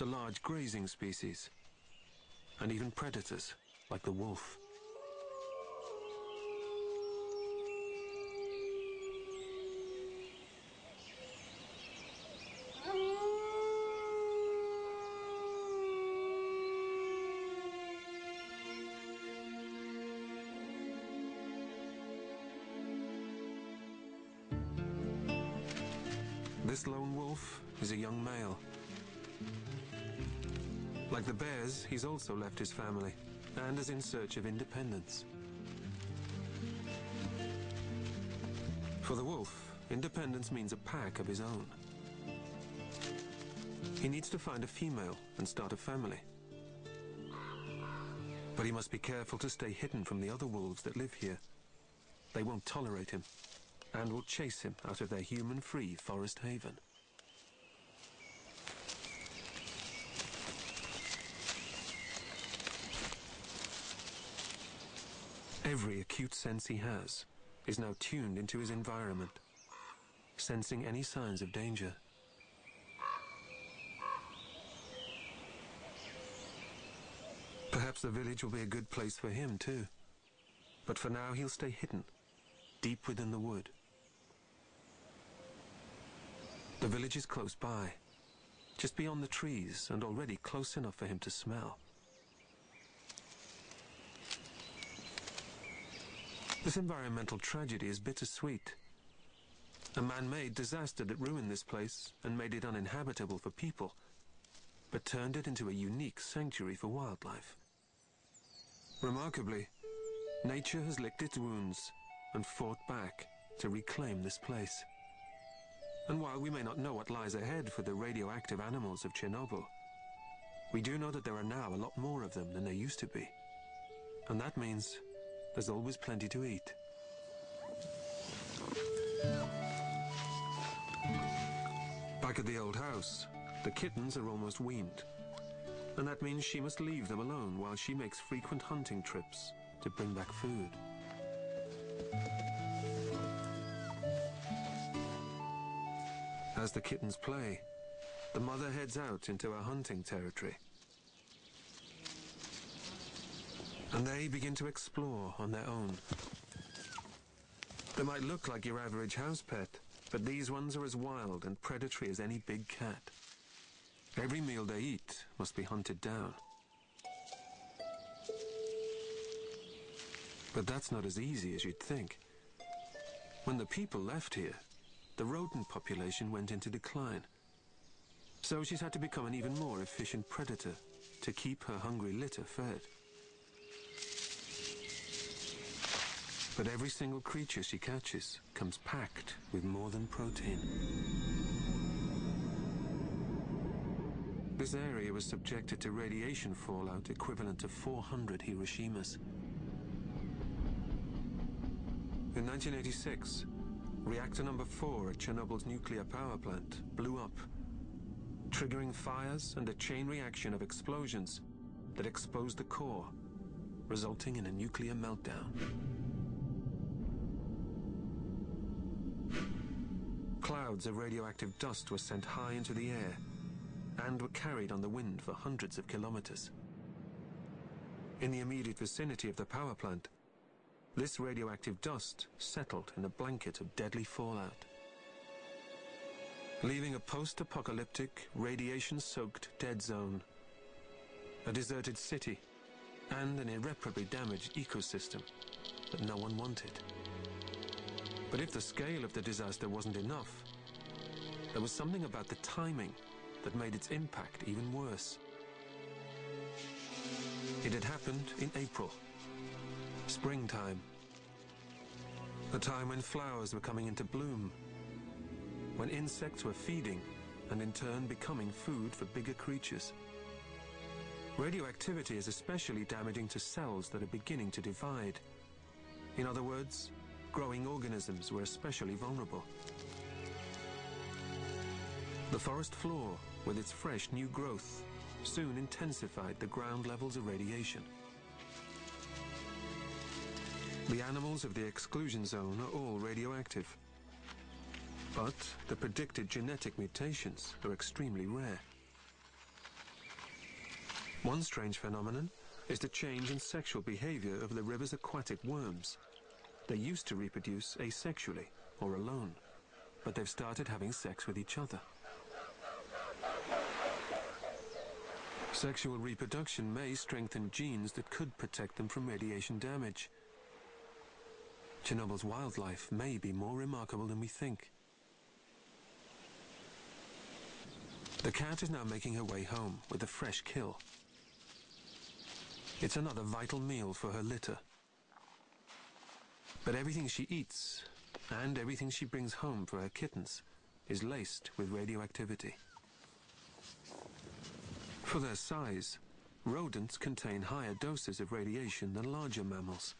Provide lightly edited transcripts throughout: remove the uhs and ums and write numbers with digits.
to large grazing species, and even predators like the wolf. This lone wolf is a young male. Like the bears, he's also left his family and is in search of independence. For the wolf, independence means a pack of his own. He needs to find a female and start a family. But he must be careful to stay hidden from the other wolves that live here. They won't tolerate him and will chase him out of their human-free forest haven. Every acute sense he has is now tuned into his environment, sensing any signs of danger. Perhaps the village will be a good place for him too, but for now he'll stay hidden, deep within the wood. The village is close by, just beyond the trees and already close enough for him to smell. This environmental tragedy is bittersweet. A man-made disaster that ruined this place and made it uninhabitable for people, but turned it into a unique sanctuary for wildlife. Remarkably, nature has licked its wounds and fought back to reclaim this place. And while we may not know what lies ahead for the radioactive animals of Chernobyl, we do know that there are now a lot more of them than there used to be. And that means there's always plenty to eat. Back at the old house, the kittens are almost weaned. And that means she must leave them alone while she makes frequent hunting trips to bring back food. As the kittens play, the mother heads out into her hunting territory. And they begin to explore on their own. They might look like your average house pet, but these ones are as wild and predatory as any big cat. Every meal they eat must be hunted down. But that's not as easy as you'd think. When the people left here, the rodent population went into decline. So she's had to become an even more efficient predator to keep her hungry litter fed. But every single creature she catches comes packed with more than protein. This area was subjected to radiation fallout equivalent to 400 Hiroshimas. In 1986, reactor number 4 at Chernobyl's nuclear power plant blew up, triggering fires and a chain reaction of explosions that exposed the core, resulting in a nuclear meltdown. Clouds of radioactive dust were sent high into the air and were carried on the wind for hundreds of kilometers. In the immediate vicinity of the power plant, this radioactive dust settled in a blanket of deadly fallout, leaving a post-apocalyptic, radiation-soaked dead zone, a deserted city, and an irreparably damaged ecosystem that no one wanted. But if the scale of the disaster wasn't enough, there was something about the timing that made its impact even worse. It had happened in April, springtime, a time when flowers were coming into bloom, when insects were feeding and in turn becoming food for bigger creatures. Radioactivity is especially damaging to cells that are beginning to divide. In other words, growing organisms were especially vulnerable. The forest floor, with its fresh new growth, soon intensified the ground levels of radiation. The animals of the exclusion zone are all radioactive, but the predicted genetic mutations are extremely rare. One strange phenomenon is the change in sexual behavior of the river's aquatic worms. They used to reproduce asexually or alone, but they've started having sex with each other. Sexual reproduction may strengthen genes that could protect them from radiation damage. Chernobyl's wildlife may be more remarkable than we think. The cat is now making her way home with a fresh kill. It's another vital meal for her litter. But everything she eats, and everything she brings home for her kittens, is laced with radioactivity. For their size, rodents contain higher doses of radiation than larger mammals.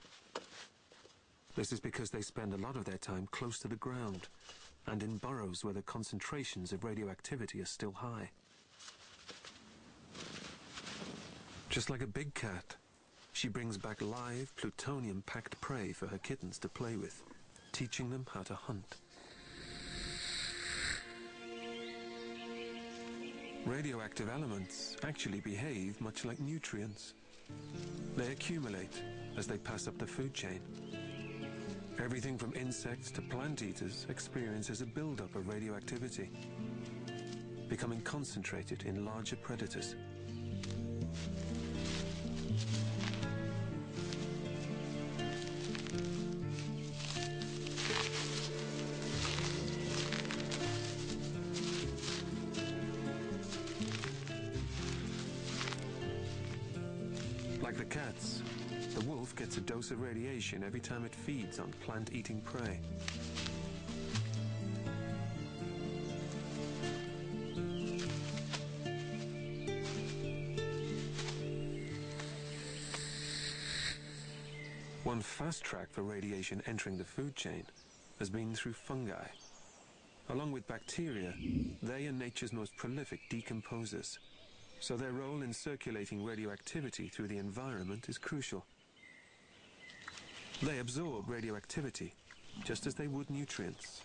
This is because they spend a lot of their time close to the ground and in burrows where the concentrations of radioactivity are still high. Just like a big cat, she brings back live, plutonium-packed prey for her kittens to play with, teaching them how to hunt. Radioactive elements actually behave much like nutrients. They accumulate as they pass up the food chain. Everything from insects to plant eaters experiences a buildup of radioactivity, becoming concentrated in larger predators. Like the cats, the wolf gets a dose of radiation every time it feeds on plant-eating prey. One fast track for radiation entering the food chain has been through fungi. Along with bacteria, they are nature's most prolific decomposers, so their role in circulating radioactivity through the environment is crucial. They absorb radioactivity just as they would nutrients,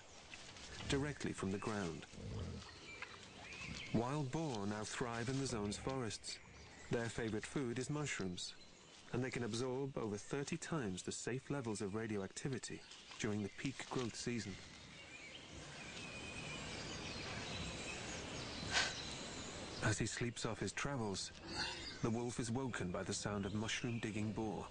directly from the ground. Wild boar now thrive in the zone's forests. Their favorite food is mushrooms, and they can absorb over 30 times the safe levels of radioactivity during the peak growth season. As he sleeps off his travels, the wolf is woken by the sound of mushroom-digging boar.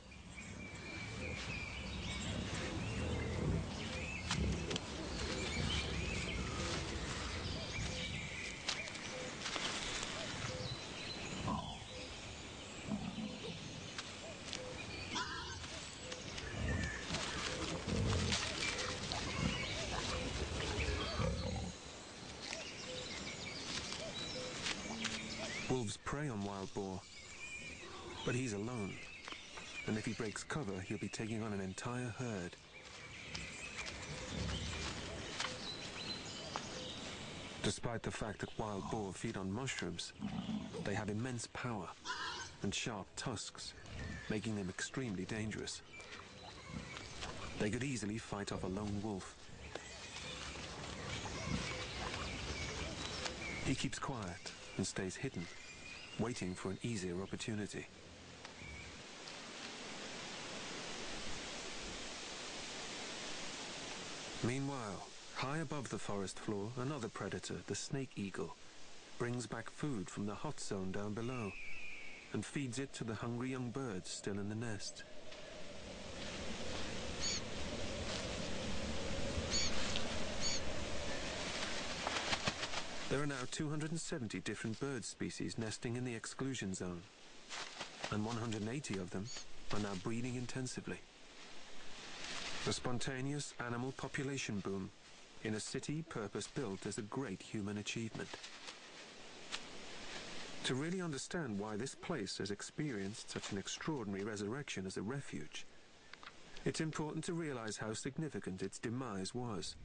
Wolves prey on wild boar, but he's alone, and if he breaks cover, he'll be taking on an entire herd. Despite the fact that wild boar feed on mushrooms, they have immense power and sharp tusks, making them extremely dangerous. They could easily fight off a lone wolf. He keeps quiet and stays hidden, waiting for an easier opportunity. Meanwhile, high above the forest floor, another predator, the snake eagle, brings back food from the hot zone down below and feeds it to the hungry young birds still in the nest. There are now 270 different bird species nesting in the exclusion zone, and 180 of them are now breeding intensively. The spontaneous animal population boom in a city purpose-built as a great human achievement. To really understand why this place has experienced such an extraordinary resurrection as a refuge, it's important to realize how significant its demise was.